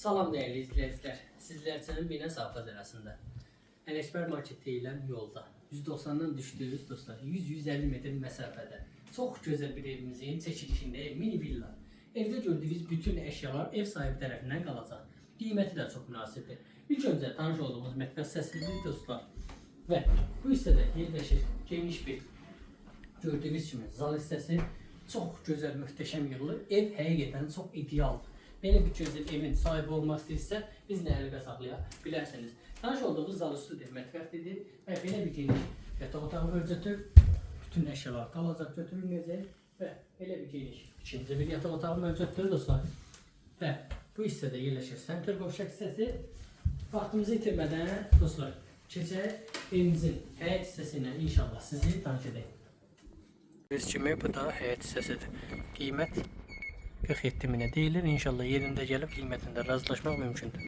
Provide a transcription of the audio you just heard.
Salam değerli izleyiciler. Sizler için bir sahafaz arasında. Ələkbər marketi ilə yolda 190'dan düşdüyünüz dostlar 100-150 metr məsafədə çox gözəl bir evimizin çəkilişində mini villa. Evdə gördüyünüz bütün eşyalar ev sahibi tərəfindən qalacaq. Qiyməti də çox münasibdir. İlk öncə tanış olduğumuz mətbəx səsidir dostlar. Və bu hissədə yerləşir geniş bir gördüyünüz kimi zal hissəsi. Çox gözəl, möhtəşəm yığılır. Ev həqiqətən çox idealdır. Belə bir gözəl evin sahibi olmaq istəyirsə, bizlə əlaqə saxlaya bilərsiniz. Tanış olduğumuz zal üstüdür, mətbəxlidir və belə bir geniş yataq otağı mövcuddur. Bütün əşyalar qalacaq, götürülməyəcək və belə bir geniş ikinci bir yataq otağı mövcuddur dostlar. Və bu hissədə yerləşir sentr qovşaq hissəsi. Vaxtımızı itirmədən dostlar, keçək evimizin həyət hissəsindən inşallah sizi tanış edək. Gördüyünüz kimi bu da həyət hissəsidir. Qiymət 47 minə deyilir. İnşallah yerində gəlib qiymətində razılaşmaq mümkündür.